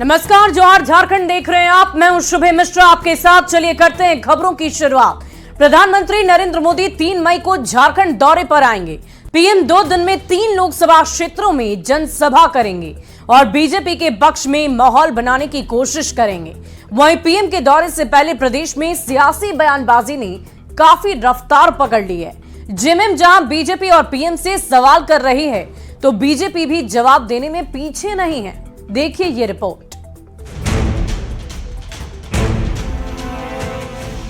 नमस्कार, जोहार झारखंड देख रहे हैं आप। मैं हूं शुभे मिश्रा आपके साथ। चलिए करते हैं खबरों की शुरुआत। प्रधानमंत्री नरेंद्र मोदी 3 मई को झारखंड दौरे पर आएंगे। पीएम 2 दिन में 3 लोकसभा क्षेत्रों में जनसभा करेंगे और बीजेपी के पक्ष में माहौल बनाने की कोशिश करेंगे। वहीं पीएम के दौरे से पहले प्रदेश में सियासी बयानबाजी ने काफी रफ्तार पकड़ ली है। जेएमएम जहां बीजेपी और पीएम से सवाल कर रही है, तो बीजेपी भी जवाब देने में पीछे नहीं है। देखिए ये रिपोर्ट।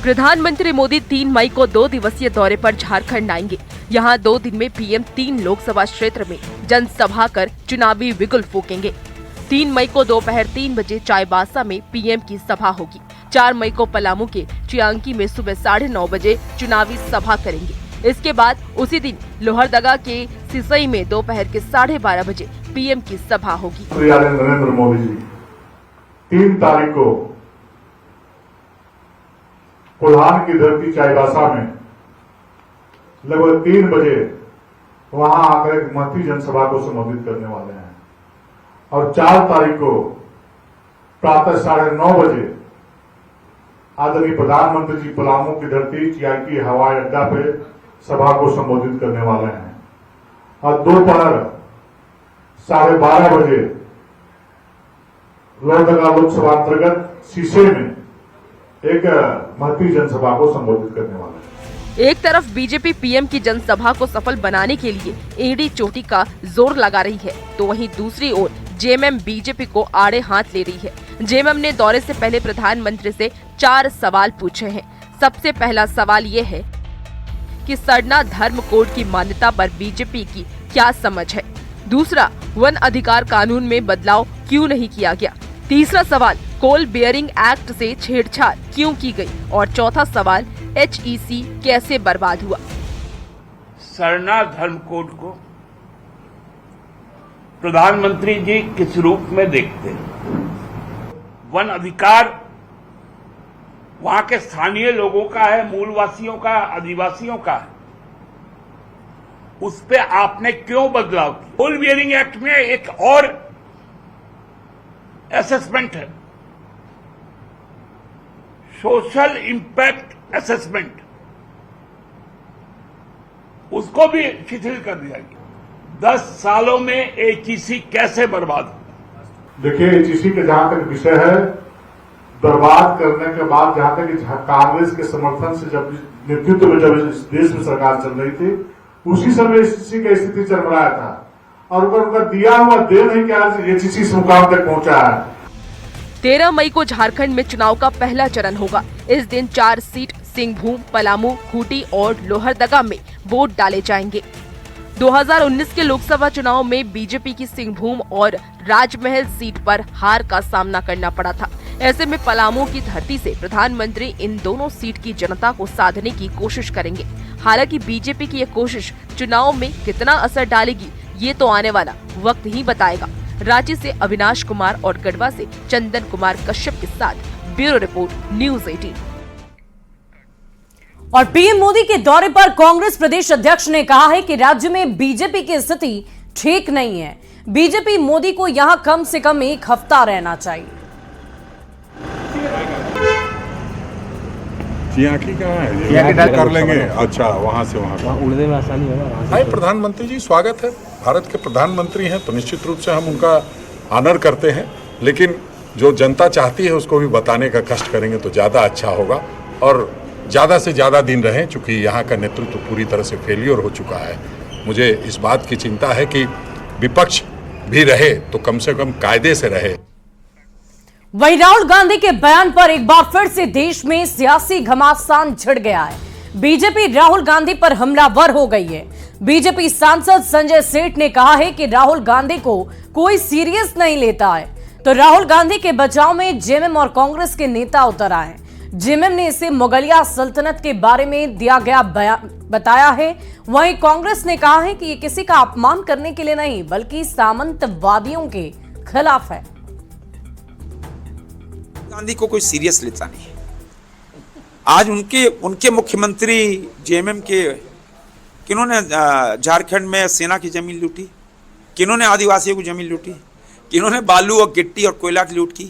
प्रधानमंत्री मोदी 3 मई को 2 दिवसीय दौरे पर झारखंड आएंगे। यहां 2 दिन में पीएम 3 लोकसभा क्षेत्र में जनसभा कर चुनावी बिगुल फूकेंगे। 3 मई को दोपहर 3 बजे चाईबासा में पीएम की सभा होगी। 4 मई को पलामू के चियांकी में सुबह 9:30 बजे चुनावी सभा करेंगे। इसके बाद उसी दिन लोहरदगा के सिसई में दोपहर के 12:30 बजे पीएम की सभा होगी। नरेंद्र मोदी जी 3 तारीख को कोल्हान की धरती चाईबासा में लगभग 3 बजे वहां आकर एक महती जनसभा को संबोधित करने वाले हैं और 4 तारीख को प्रातः 9:30 बजे आदरणीय प्रधानमंत्री जी पलामू की धरती चियांकी हवाई अड्डा पे सभा को संबोधित करने वाले हैं और दोपहर 12:30 बजे लोहरदगा लोकसभा अंतर्गत सीसे में एक महती जनसभा को संबोधित करने वाले हैं। एक तरफ बीजेपी पीएम की जनसभा को सफल बनाने के लिए एड़ी चोटी का जोर लगा रही है, तो वहीं दूसरी ओर जेएमएम बीजेपी को आड़े हाथ ले रही है। जेएमएम ने दौरे से पहले प्रधानमंत्री से 4 सवाल पूछे हैं। सबसे पहला सवाल ये है कि सरना धर्म कोड की मान्यता पर बीजेपी की क्या समझ है। दूसरा, वन अधिकार कानून में बदलाव क्यों नहीं किया गया। तीसरा सवाल, कोल बेयरिंग एक्ट से छेड़छाड़ क्यों की गई। और चौथा सवाल, एचईसी कैसे बर्बाद हुआ। सरना धर्म कोड को प्रधानमंत्री जी किस रूप में देखते हैं। वन अधिकार वहां के स्थानीय लोगों का है, मूलवासियों का, आदिवासियों का है। उस पे आपने क्यों बदलाव किया। कोल बेयरिंग एक्ट में एक और असेसमेंट है, सोशल इंपैक्ट असेसमेंट, उसको भी शिथिल कर दिया गया। 10 सालों में एचईसी कैसे बर्बाद हुआ। देखिए, एचईसी के जहां तक विषय है, बर्बाद करने के बाद जहां तक कांग्रेस के समर्थन से जब नेतृत्व में जब इस देश में सरकार चल रही थी, उसी समय एचईसी की स्थिति चरमराया था और उनका दिया हुआ देन है कि एचईसी इस मुकाम तक पहुंचा है। 13 मई को झारखंड में चुनाव का पहला चरण होगा। इस दिन 4 सीट सिंहभूम, पलामू, खूंटी और लोहरदगा में वोट डाले जाएंगे। 2019 के लोकसभा चुनाव में बीजेपी की सिंहभूम और राजमहल सीट पर हार का सामना करना पड़ा था। ऐसे में पलामू की धरती से प्रधानमंत्री इन दोनों सीट की जनता को साधने की कोशिश करेंगे। हालांकि बीजेपी की यह कोशिश चुनाव में कितना असर डालेगी, ये तो आने वाला वक्त ही बताएगा। रांची से अविनाश कुमार और गढ़वा से चंदन कुमार कश्यप के साथ ब्यूरो रिपोर्ट, न्यूज़ 18। और पीएम मोदी के दौरे पर कांग्रेस प्रदेश अध्यक्ष ने कहा है कि राज्य में बीजेपी की स्थिति ठीक नहीं है। बीजेपी मोदी को यहां कम से कम 1 हफ्ता रहना चाहिए। चियांकी कहाँ है? कर लेंगे। अच्छा, वहाँ से वहाँ उड़ने में आसानी होगा। भाई, प्रधानमंत्री जी स्वागत है। भारत के प्रधानमंत्री हैं तो निश्चित रूप से हम उनका ऑनर करते हैं, लेकिन जो जनता चाहती है उसको भी बताने का कष्ट करेंगे तो ज़्यादा अच्छा होगा और ज़्यादा से ज़्यादा दिन रहें, चूँकि यहाँ का नेतृत्व पूरी तरह से फेलियर हो चुका है। मुझे इस बात की चिंता है कि विपक्ष भी रहे तो कम से कम कायदे से रहे। वहीं राहुल गांधी के बयान पर एक बार फिर से देश में सियासी घमासान छिड़ गया है। बीजेपी राहुल गांधी पर हमलावर हो गई है। बीजेपी सांसद संजय सेठ ने कहा है कि राहुल गांधी को कोई सीरियस नहीं लेता है, तो राहुल गांधी के बचाव में जेएमएम और कांग्रेस के नेता उतर आए। जेएमएम ने इसे मुगलिया सल्तनत के बारे में दिया गया बयान बताया है। वहीं कांग्रेस ने कहा है कि ये किसी का अपमान करने के लिए नहीं, बल्कि सामंतवादियों के खिलाफ है। गांधी को कोई सीरियस लेता नहीं है। आज उनके मुख्यमंत्री जेएमएम के किन्होंने झारखंड में सेना की जमीन लूटी, किन्होंने आदिवासियों की जमीन लूटी, कि इन्होंने बालू और गिट्टी और कोयला की लूट की?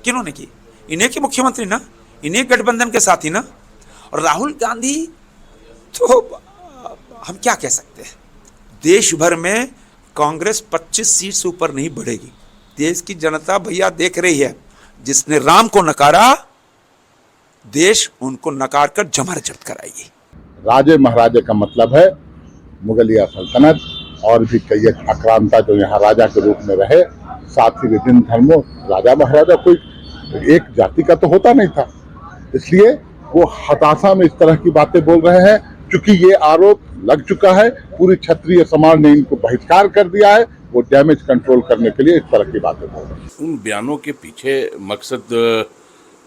किन्होंने की? इन्हीं के मुख्यमंत्री ना, इन्हीं गठबंधन के साथी ना। और राहुल गांधी तो हम क्या कह सकते हैं, देश भर में कांग्रेस 25 सीट से ऊपर नहीं बढ़ेगी। देश की जनता भैया देख रही है, जिसने राम को नकारा, देश उनको नकार कर जमरजट कराएगी। राजे महाराजे का मतलब है मुगलिया सल्तनत और भी कई आक्रांता जो यहाँ राजा के रूप में रहे। साथ ही विभिन्न धर्मों, राजा महाराजा कोई एक जाति का तो होता नहीं था, इसलिए वो हताशा में इस तरह की बातें बोल रहे हैं। क्योंकि ये आरोप लग चुका है, पूरी क्षत्रिय समाज ने इनको बहिष्कार कर दिया है, वो डैमेज कंट्रोल करने के लिए इस तरह की बातें बोल रहे हैं। उन बयानों के पीछे मकसद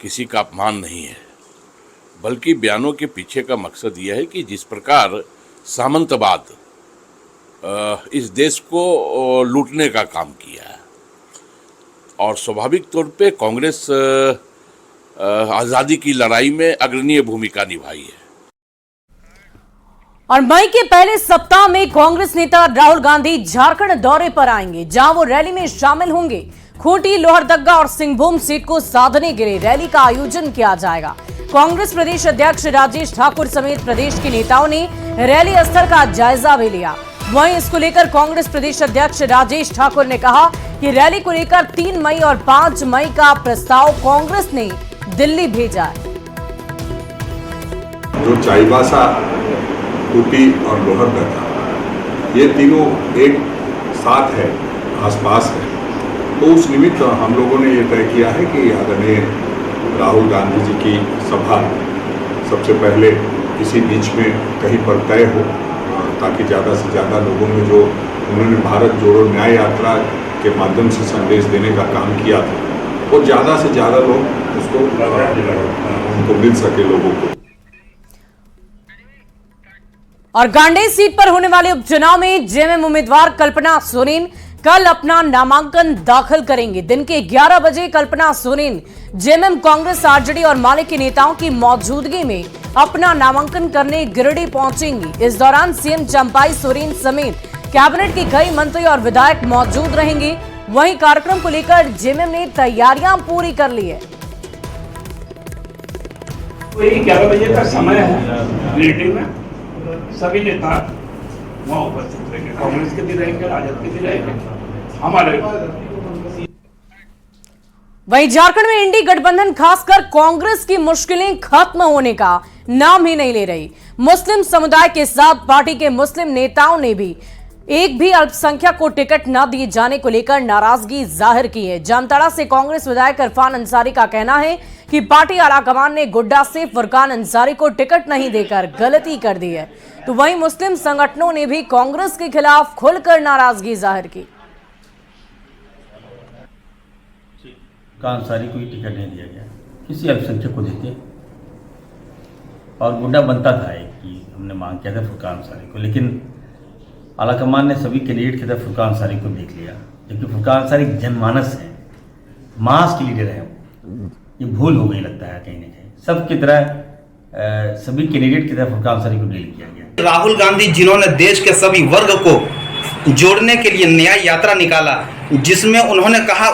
किसी का अपमान नहीं है, बल्कि बयानों के पीछे का मकसद यह है कि जिस प्रकार सामंतवाद इस देश को लूटने का काम किया है और स्वाभाविक तौर पे कांग्रेस आज़ादी की लड़ाई में अग्रणीय भूमिका निभाई है। और मई के पहले सप्ताह में कांग्रेस नेता राहुल गांधी झारखंड दौरे पर आएंगे, जहां वो रैली में शामिल होंगे। खूंटी, लोहरदगा और सिंहभूम सीट को साधने के लिए रैली का आयोजन किया जाएगा। कांग्रेस प्रदेश अध्यक्ष राजेश ठाकुर समेत प्रदेश के नेताओं ने रैली स्थल का जायजा भी लिया। वहीं इसको लेकर कांग्रेस प्रदेश अध्यक्ष राजेश ठाकुर ने कहा कि रैली को लेकर 3 मई और 5 मई का प्रस्ताव कांग्रेस ने दिल्ली भेजा है। जो चाईबासा, खूंटी और लोहरदगा, ये तीनों एक साथ है, आसपास है, तो उस निमित्त हम लोगों ने ये तय किया है कि आदरणीय राहुल गांधी जी की सभा सबसे पहले इसी बीच में कहीं पर तय हो, ताकि ज़्यादा से ज़्यादा लोगों में जो उन्होंने भारत जोड़ो न्याय यात्रा के माध्यम से संदेश देने का काम किया था, वो ज़्यादा से ज़्यादा लोग उसको उनको मिल सके लोगों को। और गांडेय सीट पर होने वाले उपचुनाव में जेएमएम उम्मीदवार कल्पना सोरेन कल अपना नामांकन दाखिल करेंगे। दिन के 11 बजे कल्पना सोरेन जेएमएम, कांग्रेस, आरजेडी और माले के नेताओं की मौजूदगी में अपना नामांकन करने गिरिडीह पहुंचेंगी। इस दौरान सीएम चंपाई सोरेन समेत कैबिनेट के कई मंत्री और विधायक मौजूद रहेंगे। वहीं कार्यक्रम को लेकर जेएमएम ने तैयारियां पूरी कर ली है। 11 बजे का समय है, गिरिडीह में सभी नेता वहाँ उपस्थित रहेंगे, कांग्रेस के भी रहेंगे, राजद के भी रहेंगे, हमारे। वहीं झारखंड में इंडी गठबंधन खासकर कांग्रेस की मुश्किलें खत्म होने का नाम ही नहीं ले रही। मुस्लिम समुदाय के साथ पार्टी के मुस्लिम नेताओं ने भी एक भी अल्पसंख्यक को टिकट न दिए जाने को लेकर नाराजगी जाहिर की है। जामताड़ा से कांग्रेस विधायक इरफान अंसारी का कहना है कि पार्टी आलाकमान ने गोड्डा से फुरकान अंसारी को टिकट नहीं देकर गलती कर दी है। तो वहीं मुस्लिम संगठनों ने भी कांग्रेस के खिलाफ खुलकर नाराजगी जाहिर की। फुरकान अंसारी को टिकट नहीं दिया गया, किसी अल्पसंख्यक को देते और गुड्डा बनता था कि हमने मांग किया था फुरकान अंसारी को, लेकिन आलाकमान ने सभी कैंडिडेट की तरफ फुरकान अंसारी को देख लिया। जबकि फुरकान अंसारी जनमानस है, मास के लीडर है, ये भूल हो गई लगता है कहीं ना कहीं। सबकी तरह सभी कैंडिडेट की तरफ फुरकान अंसारी को डील किया गया। राहुल गांधी जिन्होंने देश के सभी वर्ग को जोड़ने के लिए न्याय यात्रा निकाला, जिसमें उन्होंने कहा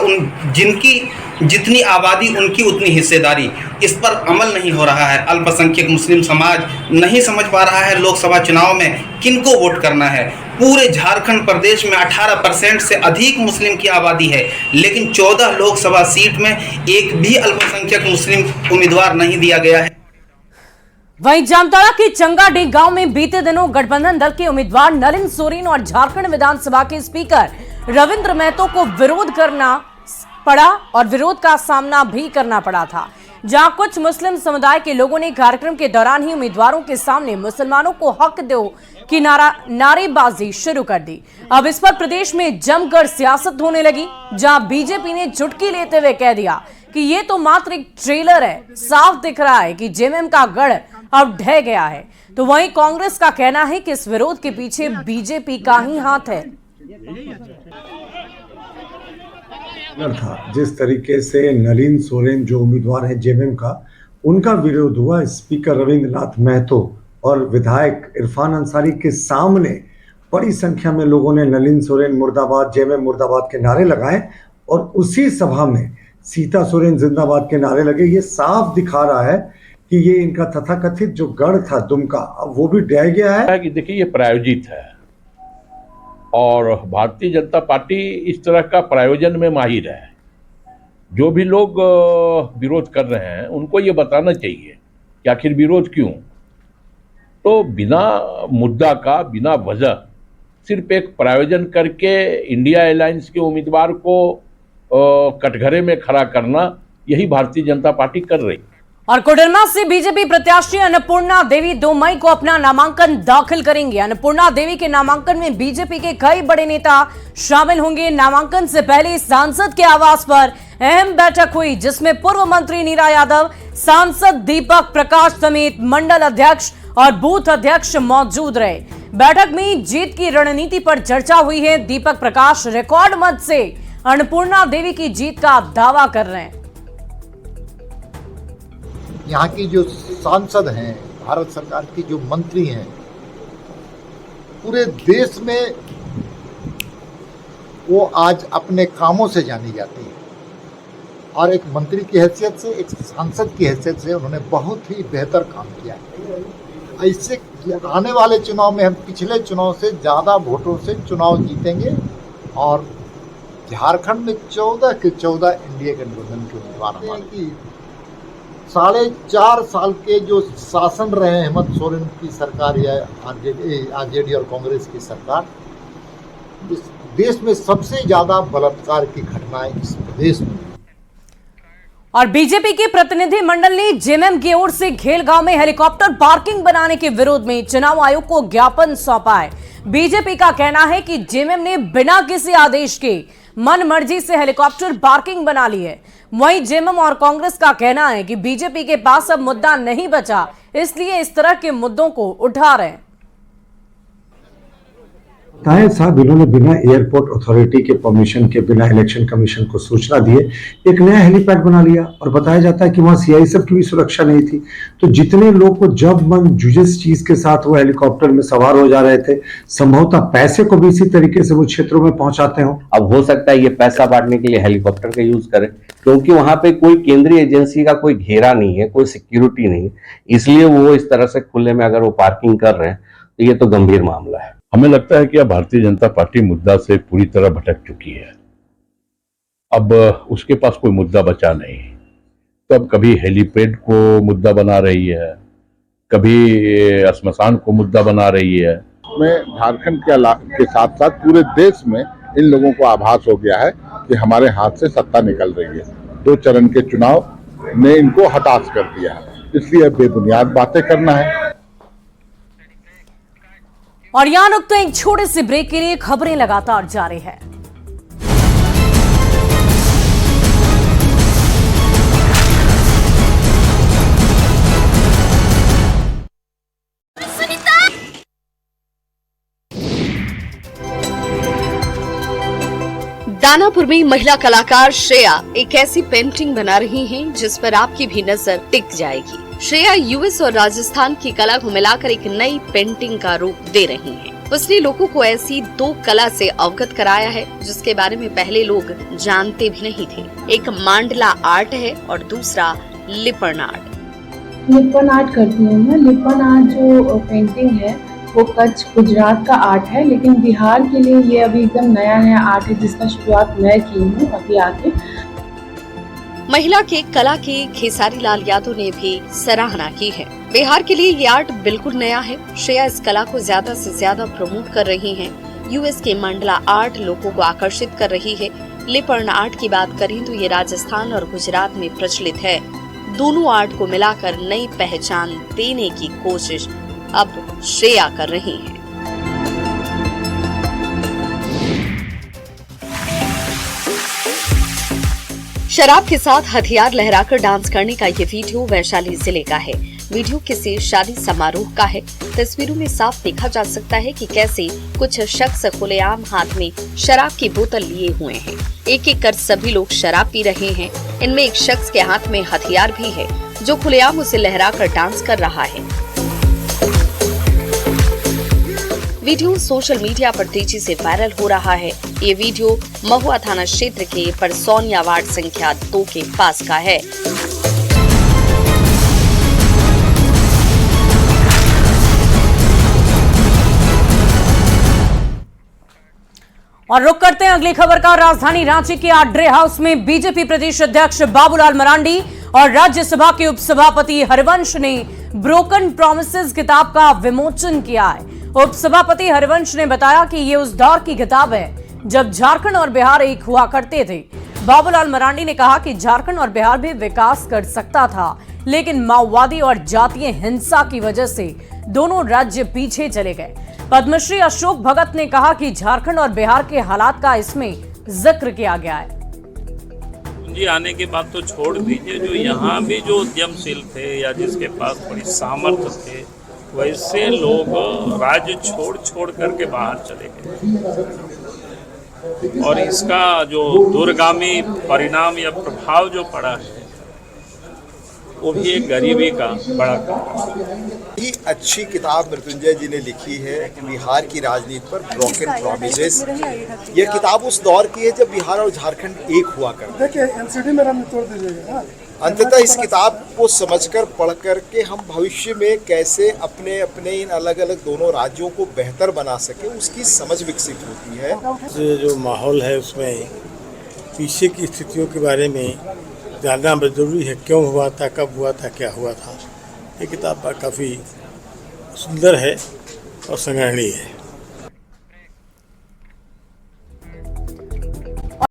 जिनकी जितनी आबादी उनकी उतनी हिस्सेदारी, इस पर अमल नहीं हो रहा है। अल्पसंख्यक मुस्लिम समाज नहीं समझ पा रहा है लोकसभा चुनाव में किनको वोट करना है। पूरे झारखंड प्रदेश में 18% से अधिक मुस्लिम की आबादी है, लेकिन 14 लोकसभा सीट में एक भी अल्पसंख्यक मुस्लिम उम्मीदवार नहीं दिया गया है। वहीं जामताड़ा के चंगाडीह गांव में बीते दिनों गठबंधन दल के उम्मीदवार नलिन सोरेन और झारखंड विधानसभा के स्पीकर रविंद्र महतो को विरोध करना पड़ा और विरोध का सामना भी करना पड़ा था, जहां कुछ मुस्लिम समुदाय के लोगों ने कार्यक्रम के दौरान ही उम्मीदवारों के सामने मुसलमानों को हक दो की नारेबाजी शुरू कर दी। अब इस पर प्रदेश में जमकर सियासत होने लगी, जहां बीजेपी ने चुटकी लेते हुए कह दिया कि ये तो मात्र एक ट्रेलर है, साफ दिख रहा है कि जेएमएम का गढ़ अब ढह गया है। तो वहीं कांग्रेस का कहना है कि इस विरोध के पीछे बीजेपी का ही हाथ है। था जिस तरीके से नलिन सोरेन जो उम्मीदवार है जेएमएम का, उनका विरोध हुआ स्पीकर रविंद्रनाथ महतो और विधायक इरफान अंसारी के सामने बड़ी संख्या में लोगों ने नलिन सोरेन मुर्दाबाद, जेएमएम मुर्दाबाद के नारे लगाए और उसी सभा में सीता सोरेन जिंदाबाद के नारे लगे। ये साफ दिखा रहा है कि ये इनका तथाकथित जो गढ़ था दुमका, अब वो भी ढह गया है। कि देखिए ये प्रायोजित है और भारतीय जनता पार्टी इस तरह का प्रायोजन में माहिर है। जो भी लोग विरोध कर रहे हैं उनको ये बताना चाहिए कि आखिर विरोध क्यों। तो बिना मुद्दा का, बिना वजह सिर्फ एक प्रायोजन करके इंडिया अलायंस के उम्मीदवार को कटघरे में खड़ा करना, यही भारतीय जनता पार्टी कर रही है। और कोडरमा से बीजेपी प्रत्याशी अन्नपूर्णा देवी 2 मई को अपना नामांकन दाखिल करेंगे। अन्नपूर्णा देवी के नामांकन में बीजेपी के कई बड़े नेता शामिल होंगे। नामांकन से पहले सांसद के आवास पर अहम बैठक हुई, जिसमें पूर्व मंत्री नीरा यादव, सांसद दीपक प्रकाश समेत मंडल अध्यक्ष और बूथ अध्यक्ष मौजूद रहे। बैठक में जीत की रणनीति पर चर्चा हुई है। दीपक प्रकाश रिकॉर्ड मत से अन्नपूर्णा देवी की जीत का दावा कर रहे हैं। यहाँ की जो सांसद हैं, भारत सरकार की जो मंत्री हैं, पूरे देश में वो आज अपने कामों से जानी जाती है और एक मंत्री की हैसियत से, एक सांसद की हैसियत से उन्होंने बहुत ही बेहतर काम किया है। इससे आने वाले चुनाव में हम पिछले चुनाव से ज़्यादा वोटों से चुनाव जीतेंगे और झारखंड में 14 के 14 एनडीए गठबंधन के उम्मीदवार हमारे। 4.5 साल के जो शासन रहे हेमंत सोरेन की सरकार या आरजेडी और कांग्रेस की सरकार, इस देश में सबसे ज्यादा बलात्कार की घटनाएं इस प्रदेश में। और बीजेपी के प्रतिनिधि मंडल ने जेएमएम की ओर से घेलगांव में हेलीकॉप्टर पार्किंग बनाने के विरोध में चुनाव आयोग को ज्ञापन सौंपा है। बीजेपी का कहना है कि जेएमएम ने बिना किसी आदेश के मन मर्जी से हेलीकॉप्टर पार्किंग बना ली है। वहीं जेएमएम और कांग्रेस का कहना है कि बीजेपी के पास अब मुद्दा नहीं बचा, इसलिए इस तरह के मुद्दों को उठा रहे हैं। साहब, इन्होंने बिना एयरपोर्ट अथॉरिटी के परमिशन के, बिना इलेक्शन कमीशन को सूचना दिए एक नया हेलीपैड बना लिया और बताया जाता है कि वहां सीआईएसएफ की भी सुरक्षा नहीं थी। तो जितने लोग को जब मन जिस चीज के साथ वो हेलीकॉप्टर में सवार हो जा रहे थे, संभवतः पैसे को भी इसी तरीके से वो क्षेत्रों में पहुंचाते हो। अब हो सकता है ये पैसा बांटने के लिए हेलीकॉप्टर का यूज करें, क्योंकि वहां पे कोई केंद्रीय एजेंसी का कोई घेरा नहीं है, कोई सिक्योरिटी नहीं, इसलिए वो इस तरह से खुले में अगर वो पार्किंग कर रहे हैं तो ये तो गंभीर मामला है। हमें लगता है कि अब भारतीय जनता पार्टी मुद्दा से पूरी तरह भटक चुकी है। अब उसके पास कोई मुद्दा बचा नहीं। तो अब कभी हेलीपैड को मुद्दा बना रही है, कभी श्मशान को मुद्दा बना रही है। में झारखंड के साथ साथ पूरे देश में इन लोगों को आभास हो गया है कि हमारे हाथ से सत्ता निकल रही है। 2 चरण के चुनाव ने इनको हताश कर दिया है, इसलिए बेबुनियाद बातें करना है। और यहां रुकते हैं एक छोटे से ब्रेक के लिए। खबरें लगातार जारी है। दानापुर में महिला कलाकार श्रेया एक ऐसी पेंटिंग बना रही हैं जिस पर आपकी भी नजर टिक जाएगी। श्रेया यूएस और राजस्थान की कला को मिलाकर एक नई पेंटिंग का रूप दे रही हैं। उसने लोगों को ऐसी 2 कला से अवगत कराया है जिसके बारे में पहले लोग जानते भी नहीं थे। एक मांडला आर्ट है और दूसरा लिपन आर्ट। लिपन आर्ट करती हूँ मैं। लिपन आर्ट जो पेंटिंग है वो कच्छ गुजरात का आर्ट है, लेकिन बिहार के लिए ये अभी एकदम नया आर्ट है जिसका शुरुआत मैं की हूँ अभी आके। महिला के कला के खेसारी लाल यादव ने भी सराहना की है। बिहार के लिए ये आर्ट बिल्कुल नया है। श्रेया इस कला को ज्यादा से ज्यादा प्रमोट कर रही हैं। यूएस के मंडला आर्ट लोगों को आकर्षित कर रही है। लिपन आर्ट की बात करें तो ये राजस्थान और गुजरात में प्रचलित है। दोनों आर्ट को मिलाकर नई पहचान देने की कोशिश अब श्रेया कर रही है। शराब के साथ हथियार लहराकर डांस करने का ये वीडियो वैशाली जिले का है। वीडियो किसी शादी समारोह का है। तस्वीरों में साफ देखा जा सकता है कि कैसे कुछ शख्स खुलेआम हाथ में शराब की बोतल लिए हुए हैं। एक एक कर सभी लोग शराब पी रहे हैं। इनमें एक शख्स के हाथ में हथियार भी है जो खुलेआम उसे लहराकर डांस कर रहा है। वीडियो सोशल मीडिया पर तेजी से वायरल हो रहा है। ये वीडियो महुआ थाना क्षेत्र के परसौनिया वार्ड संख्या 2 के पास का है। और रुक करते हैं अगली खबर का। राजधानी रांची के आड्रे हाउस में बीजेपी प्रदेश अध्यक्ष बाबूलाल मरांडी और राज्यसभा के उपसभापति हरिवंश ने ब्रोकन प्रॉमिसेस किताब का विमोचन किया है। उपसभापति हरिवंश ने बताया कि ये उस दौर की किताब है जब झारखंड और बिहार एक हुआ करते थे। बाबूलाल मरांडी ने कहा कि झारखंड और बिहार भी विकास कर सकता था, लेकिन माओवादी और जातीय हिंसा की वजह से दोनों राज्य पीछे चले गए। पद्मश्री अशोक भगत ने कहा कि झारखंड और बिहार के हालात का इसमें जिक्र किया गया है। पूंजी आने के बाद तो छोड़ दीजिए, जो यहाँ भी जो उद्यमशील थे या जिसके पास बड़ी सामर्थ्य थे, वैसे लोग राज्य छोड़ करके बाहर चले गए और इसका जो दूरगामी परिणाम या प्रभाव जो पड़ा है वो भी एक गरीबी का बड़ा कारण। ही अच्छी किताब मृत्युंजय जी ने लिखी है बिहार की राजनीति पर, ब्रोकन प्रॉमिसेस। यह किताब उस दौर की है जब बिहार और झारखंड एक हुआ करते थे। अंततः इस किताब को समझकर पढ़ करके हम भविष्य में कैसे अपने अपने इन अलग अलग दोनों राज्यों को बेहतर बना सके, उसकी समझ विकसित होती है। जो माहौल है उसमें पीछे की स्थितियों के बारे में जानना जरूरी है, क्यों हुआ था, कब हुआ था, क्या हुआ था। ये किताब काफ़ी सुंदर है और संग्रहणीय है।